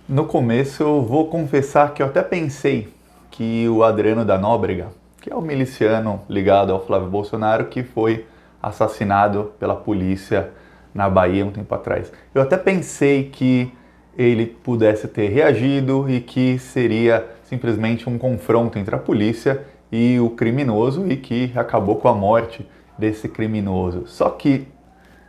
No começo eu vou confessar que eu até pensei que o Adriano da Nóbrega, que é o miliciano ligado ao Flávio Bolsonaro, que foi assassinado pela polícia na Bahia um tempo atrás. Eu até pensei que ele pudesse ter reagido e que seria simplesmente um confronto entre a polícia e o criminoso e que acabou com a morte desse criminoso. Só que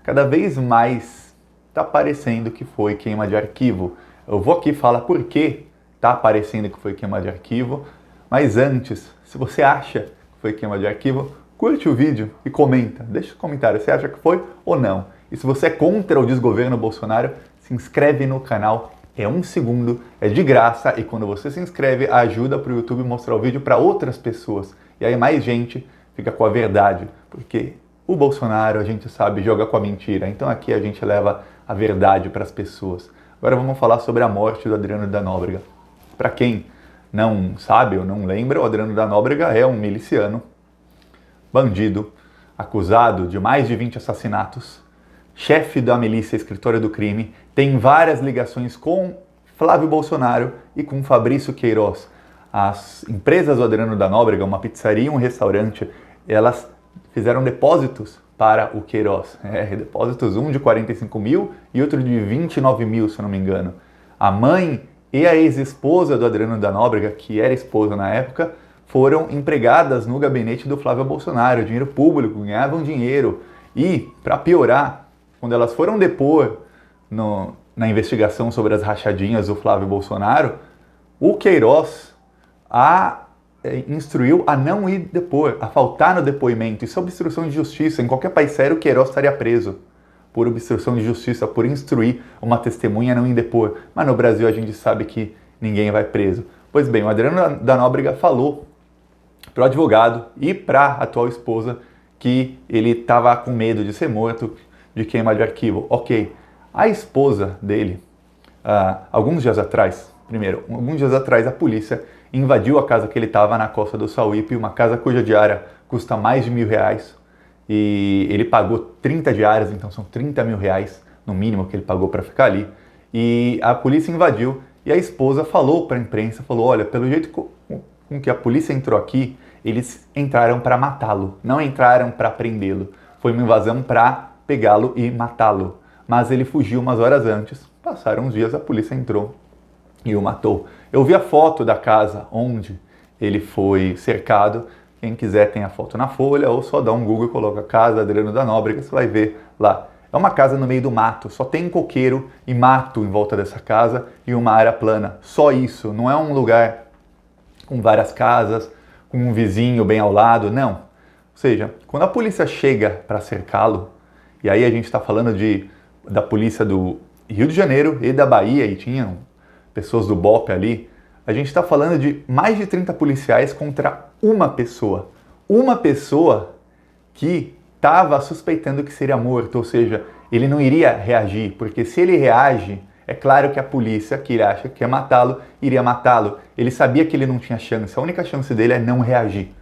cada vez mais está parecendo que foi queima de arquivo. Eu vou aqui falar por que está parecendo que foi queima de arquivo, mas antes, se você acha que foi queima de arquivo, curte o vídeo e comenta. Deixa um comentário, você acha que foi ou não. E se você é contra o desgoverno Bolsonaro, se inscreve no canal, é 1 segundo, é de graça, e quando você se inscreve, ajuda para o YouTube mostrar o vídeo para outras pessoas. E aí mais gente fica com a verdade, porque o Bolsonaro, a gente sabe, joga com a mentira. Então aqui a gente leva a verdade para as pessoas. Agora vamos falar sobre a morte do Adriano da Nóbrega. Para quem não sabe ou não lembra, o Adriano da Nóbrega é um miliciano, bandido, acusado de mais de 20 assassinatos, chefe da milícia escritório do crime, tem várias ligações com Flávio Bolsonaro e com Fabrício Queiroz. As empresas do Adriano da Nóbrega, uma pizzaria e um restaurante, elas fizeram depósitos para o Queiroz. Depósitos, um de 45 mil e outro de 29 mil, se eu não me engano. A mãe e a ex-esposa do Adriano da Nóbrega, que era esposa na época, foram empregadas no gabinete do Flávio Bolsonaro, dinheiro público, ganhavam dinheiro. E, para piorar, quando elas foram depor na investigação sobre as rachadinhas do Flávio Bolsonaro, o Queiroz instruiu a não ir depor, a faltar no depoimento. Isso é obstrução de justiça. Em qualquer país sério, o Queiroz estaria preso por obstrução de justiça, por instruir uma testemunha a não ir depor. Mas no Brasil a gente sabe que ninguém vai preso. Pois bem, o Adriano da Nóbrega falou para o advogado e para a atual esposa que ele estava com medo de ser morto, de queima de arquivo. Ok, a esposa dele, alguns dias atrás a polícia invadiu a casa que ele estava na Costa do Sauípe, uma casa cuja diária custa mais de R$ 1.000, e ele pagou 30 diárias, então são 30 mil reais no mínimo que ele pagou para ficar ali. E a polícia invadiu e a esposa falou para a imprensa, falou, olha, pelo jeito com que a polícia entrou aqui, eles entraram para matá-lo, não entraram para prendê-lo. Foi uma invasão para pegá-lo e matá-lo. Mas ele fugiu umas horas antes, passaram uns dias, a polícia entrou e o matou. Eu vi a foto da casa onde ele foi cercado. Quem quiser tem a foto na Folha, ou só dá um Google e coloca Casa Adriano da Nóbrega, você vai ver lá. É uma casa no meio do mato, só tem coqueiro e mato em volta dessa casa e uma área plana. Só isso, não é um lugar com várias casas, com um vizinho bem ao lado, não. Ou seja, quando a polícia chega para cercá-lo, e aí a gente está falando da polícia do Rio de Janeiro e da Bahia, e tinham pessoas do BOPE ali, a gente está falando de mais de 30 policiais contra uma pessoa. Uma pessoa que estava suspeitando que seria morto, ou seja, ele não iria reagir, porque se ele reage, é claro que a polícia, que ele acha que quer matá-lo, iria matá-lo. Ele sabia que ele não tinha chance, a única chance dele é não reagir.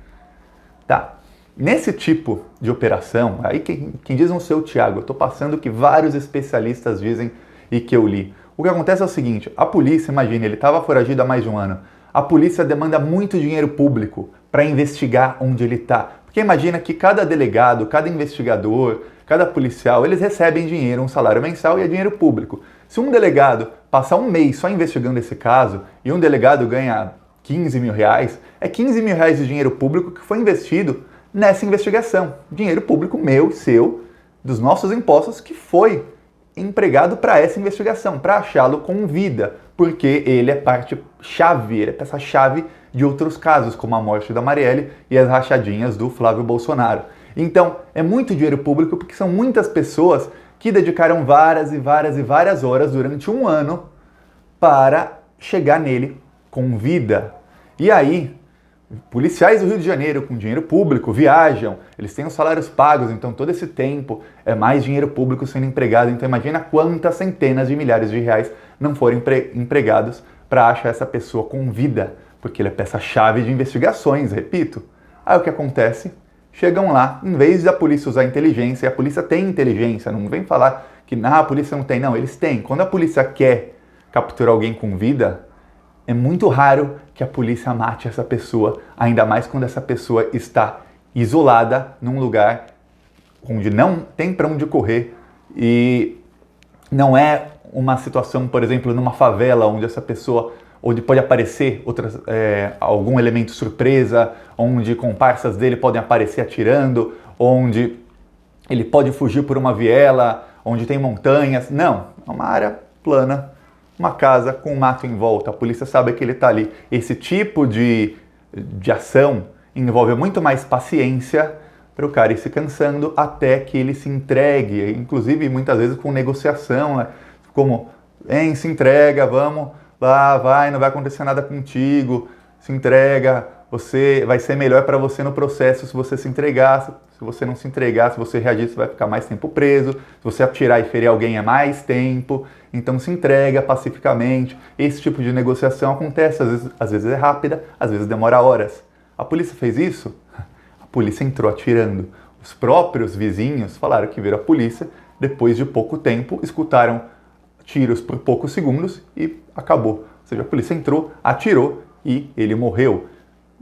Tá. Nesse tipo de operação, aí quem diz não ser o Thiago, eu estou passando o que vários especialistas dizem e que eu li. O que acontece é o seguinte, a polícia, imagina, ele estava foragido há mais de um ano, a polícia demanda muito dinheiro público para investigar onde ele está. Porque imagina que cada delegado, cada investigador, cada policial, eles recebem dinheiro, um salário mensal e é dinheiro público. Se um delegado passar um mês só investigando esse caso e um delegado ganha 15 mil reais, é 15 mil reais de dinheiro público que foi investido nessa investigação. Dinheiro público meu, seu, dos nossos impostos, que foi empregado para essa investigação, para achá-lo com vida, porque ele é parte-chave, ele é peça-chave de outros casos, como a morte da Marielle e as rachadinhas do Flávio Bolsonaro. Então, é muito dinheiro público porque são muitas pessoas que dedicaram várias e várias e várias horas durante um ano para chegar nele com vida. E aí, policiais do Rio de Janeiro com dinheiro público viajam, eles têm os salários pagos, então todo esse tempo é mais dinheiro público sendo empregado. Então imagina quantas centenas de milhares de reais não foram empregados para achar essa pessoa com vida, porque ele é peça-chave de investigações, repito. Aí o que acontece? Chegam lá, em vez da polícia usar inteligência, e a polícia tem inteligência, não vem falar que a polícia não tem, não, eles têm. Quando a polícia quer capturar alguém com vida, é muito raro que a polícia mate essa pessoa, ainda mais quando essa pessoa está isolada num lugar onde não tem para onde correr e não é uma situação, por exemplo, numa favela onde essa pessoa, onde pode aparecer algum elemento surpresa, onde comparsas dele podem aparecer atirando, onde ele pode fugir por uma viela, onde tem montanhas. Não, é uma área plana, uma casa com mato em volta. A polícia sabe que ele está ali. Esse tipo de ação envolve muito mais paciência para o cara ir se cansando até que ele se entregue, inclusive muitas vezes com negociação, né? Como, se entrega, vamos lá, vai, não vai acontecer nada contigo, se entrega, vai ser melhor para você no processo se você se entregar, se você não se entregar, se você reagir, você vai ficar mais tempo preso, se você atirar e ferir alguém é mais tempo, então se entrega pacificamente. Esse tipo de negociação acontece, às vezes é rápida, às vezes demora horas. A polícia fez isso? A polícia entrou atirando. Os próprios vizinhos falaram que viram a polícia, depois de pouco tempo, escutaram tiros por poucos segundos e acabou. Ou seja, a polícia entrou, atirou e ele morreu.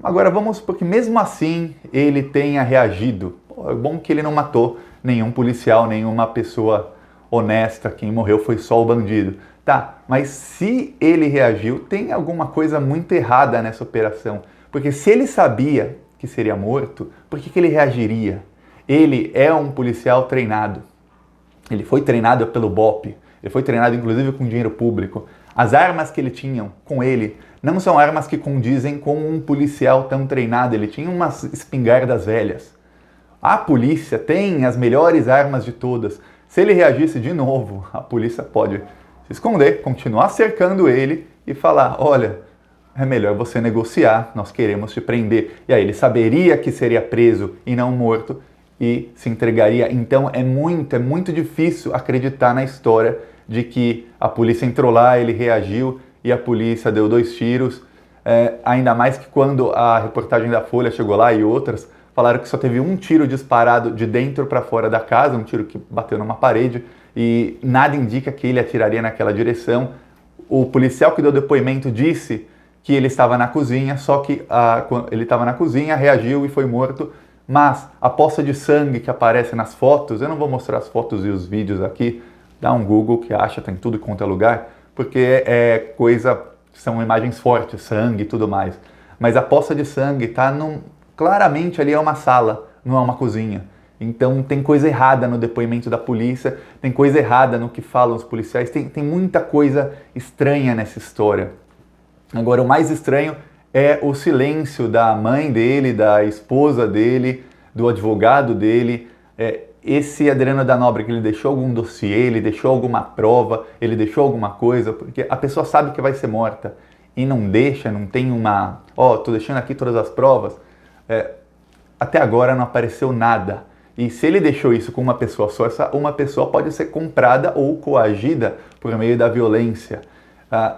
Agora vamos, porque mesmo assim ele tenha reagido. É bom que ele não matou nenhum policial, nenhuma pessoa honesta, quem morreu foi só o bandido. Tá, mas se ele reagiu, tem alguma coisa muito errada nessa operação. Porque se ele sabia que seria morto, por que ele reagiria? Ele é um policial treinado. Ele foi treinado pelo BOPE. Ele foi treinado inclusive com dinheiro público. As armas que ele tinha com ele não são armas que condizem com um policial tão treinado. Ele tinha umas espingardas velhas. A polícia tem as melhores armas de todas. Se ele reagisse de novo, a polícia pode se esconder, continuar cercando ele e falar, olha, é melhor você negociar, nós queremos te prender. E aí ele saberia que seria preso e não morto e se entregaria. Então é muito difícil acreditar na história de que a polícia entrou lá, ele reagiu e a polícia deu 2 tiros. Ainda mais que quando a reportagem da Folha chegou lá e outras, falaram que só teve um tiro disparado de dentro para fora da casa, um tiro que bateu numa parede e nada indica que ele atiraria naquela direção. O policial que deu depoimento disse que ele estava na cozinha, só que ele estava na cozinha, reagiu e foi morto. Mas a poça de sangue que aparece nas fotos, eu não vou mostrar as fotos e os vídeos aqui, dá um Google que acha, tem tudo quanto é lugar, porque são imagens fortes, sangue e tudo mais. Mas a poça de sangue está claramente ali é uma sala, não é uma cozinha. Então tem coisa errada no depoimento da polícia, tem coisa errada no que falam os policiais, tem muita coisa estranha nessa história. Agora, o mais estranho é o silêncio da mãe dele, da esposa dele, do advogado dele. Esse Adriano da Nóbrega, ele deixou algum dossiê, ele deixou alguma prova, ele deixou alguma coisa, porque a pessoa sabe que vai ser morta e não deixa, não tem tô deixando aqui todas as provas. Até agora não apareceu nada. E se ele deixou isso com uma pessoa só, uma pessoa pode ser comprada ou coagida por meio da violência.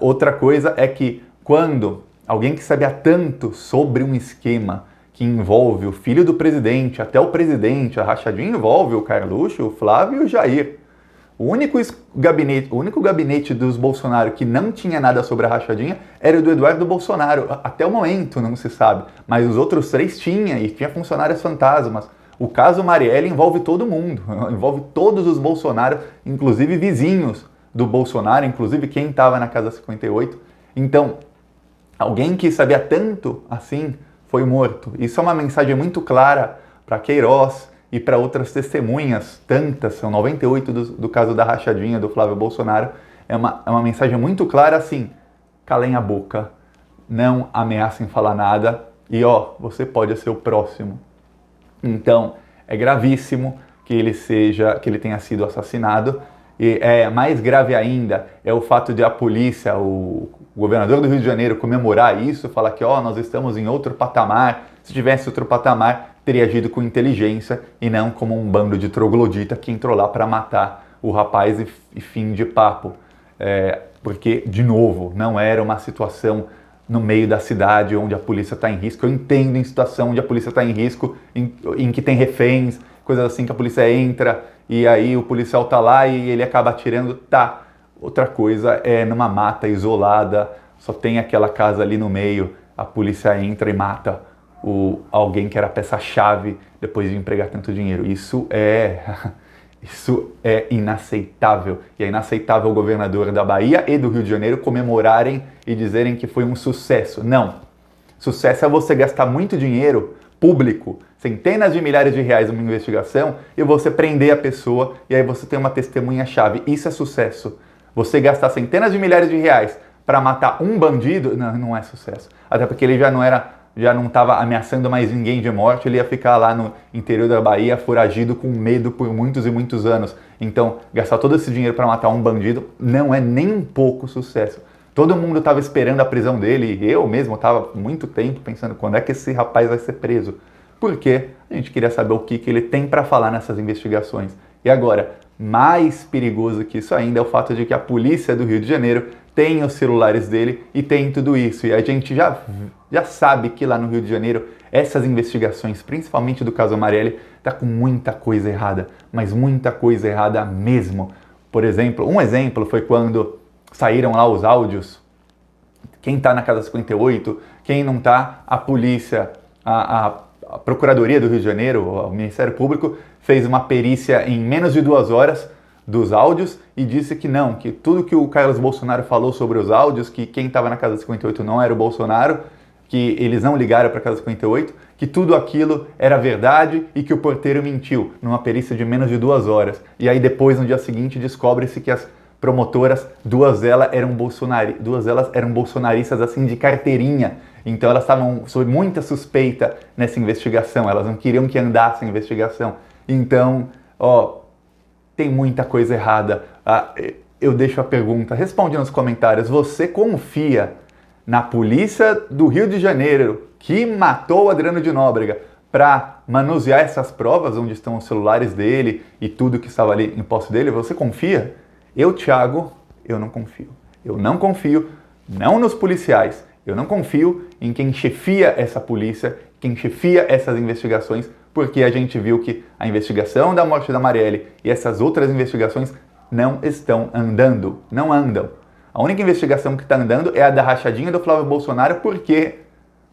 Outra coisa é que quando alguém que sabia tanto sobre um esquema que envolve o filho do presidente, até o presidente, a rachadinha envolve o Carluxo, o Flávio e o Jair. O único gabinete dos Bolsonaro que não tinha nada sobre a rachadinha era o do Eduardo Bolsonaro. Até o momento não se sabe, mas os outros 3 tinha e tinha funcionários fantasmas. O caso Marielle envolve todo mundo, envolve todos os Bolsonaro, inclusive vizinhos do Bolsonaro, inclusive quem estava na Casa 58. Então, alguém que sabia tanto assim foi morto. Isso é uma mensagem muito clara para Queiroz e para outras testemunhas, tantas, são 98 do caso da rachadinha do Flávio Bolsonaro. É uma mensagem muito clara assim, calem a boca, não ameacem falar nada e você pode ser o próximo. Então, é gravíssimo que ele tenha sido assassinado. E mais grave ainda é o fato de a polícia, o governador do Rio de Janeiro comemorar isso, falar que nós estamos em outro patamar. Se tivesse outro patamar, teria agido com inteligência e não como um bando de troglodita que entrou lá para matar o rapaz e fim de papo. Porque, de novo, não era uma situação no meio da cidade onde a polícia está em risco. Eu entendo em situação onde a polícia está em risco, em que tem reféns, coisas assim que a polícia entra e aí o policial tá lá e ele acaba atirando, tá. Outra coisa é numa mata isolada, só tem aquela casa ali no meio, a polícia entra e mata alguém que era peça-chave depois de empregar tanto dinheiro. Isso é inaceitável. E é inaceitável o governador da Bahia e do Rio de Janeiro comemorarem e dizerem que foi um sucesso. Não. Sucesso é você gastar muito dinheiro público, centenas de milhares de reais numa investigação e você prender a pessoa e aí você tem uma testemunha-chave. Isso é sucesso. Você gastar centenas de milhares de reais para matar um bandido, não é sucesso. Até porque ele já não estava ameaçando mais ninguém de morte, ele ia ficar lá no interior da Bahia foragido com medo por muitos e muitos anos. Então, gastar todo esse dinheiro para matar um bandido não é nem um pouco sucesso. Todo mundo estava esperando a prisão dele, e eu mesmo estava muito tempo pensando quando é que esse rapaz vai ser preso. Porque a gente queria saber o que ele tem para falar nessas investigações. E agora, mais perigoso que isso ainda é o fato de que a polícia do Rio de Janeiro tem os celulares dele e tem tudo isso. E a gente já sabe que lá no Rio de Janeiro, essas investigações, principalmente do caso Marielle, tá com muita coisa errada, mas muita coisa errada mesmo. Por exemplo, um exemplo foi quando saíram lá os áudios, quem tá na Casa 58, quem não tá, a polícia, a Procuradoria do Rio de Janeiro, o Ministério Público, fez uma perícia em menos de 2 horas dos áudios e disse que não, que tudo que o Carlos Bolsonaro falou sobre os áudios, que quem estava na Casa 58 não era o Bolsonaro, que eles não ligaram para a Casa 58, que tudo aquilo era verdade e que o porteiro mentiu, numa perícia de menos de 2 horas. E aí depois, no dia seguinte, descobre-se que as promotoras, duas elas eram bolsonaristas assim de carteirinha. Então elas estavam sob muita suspeita nessa investigação, elas não queriam que andasse a investigação. Então, tem muita coisa errada. Eu deixo a pergunta, responde nos comentários, você confia na polícia do Rio de Janeiro que matou o Adriano de Nóbrega para manusear essas provas onde estão os celulares dele e tudo que estava ali em posse dele? Você confia? Eu, Thiago, eu não confio. Eu não confio, não nos policiais, eu não confio em quem chefia essa polícia, quem chefia essas investigações, porque a gente viu que a investigação da morte da Marielle e essas outras investigações não estão andando, não andam. A única investigação que está andando é a da rachadinha do Flávio Bolsonaro, porque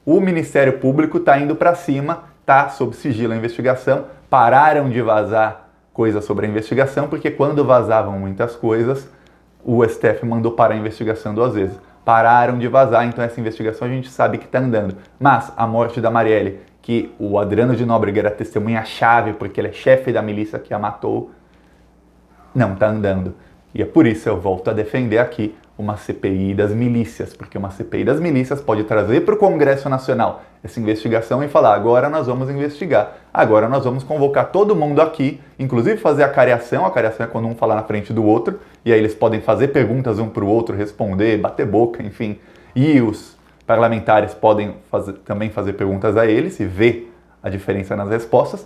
o Ministério Público está indo para cima, está sob sigilo a investigação, pararam de vazar coisas sobre a investigação, porque quando vazavam muitas coisas, o STF mandou parar a investigação 2 vezes. Pararam de vazar, então essa investigação a gente sabe que está andando. Mas a morte da Marielle, que o Adriano de Nóbrega era testemunha-chave, porque ele é chefe da milícia que a matou, não está andando. E é por isso eu volto a defender aqui uma CPI das milícias, porque uma CPI das milícias pode trazer para o Congresso Nacional essa investigação e falar, agora nós vamos investigar, agora nós vamos convocar todo mundo aqui, inclusive fazer a cariação é quando um fala na frente do outro, e aí eles podem fazer perguntas um para o outro, responder, bater boca, enfim, e os parlamentares podem também fazer perguntas a eles e ver a diferença nas respostas,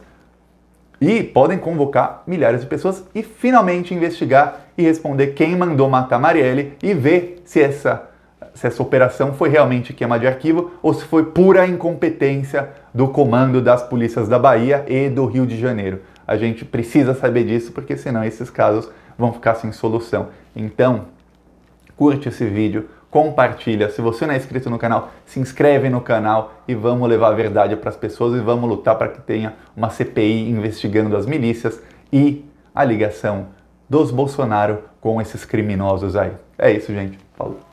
e podem convocar milhares de pessoas e finalmente investigar e responder quem mandou matar Marielle e ver se essa operação foi realmente queima de arquivo ou se foi pura incompetência do comando das polícias da Bahia e do Rio de Janeiro. A gente precisa saber disso porque senão esses casos vão ficar sem solução. Então, curte esse vídeo, compartilha. Se você não é inscrito no canal, se inscreve no canal e vamos levar a verdade para as pessoas e vamos lutar para que tenha uma CPI investigando as milícias e a ligação dos Bolsonaro com esses criminosos aí. É isso, gente. Falou.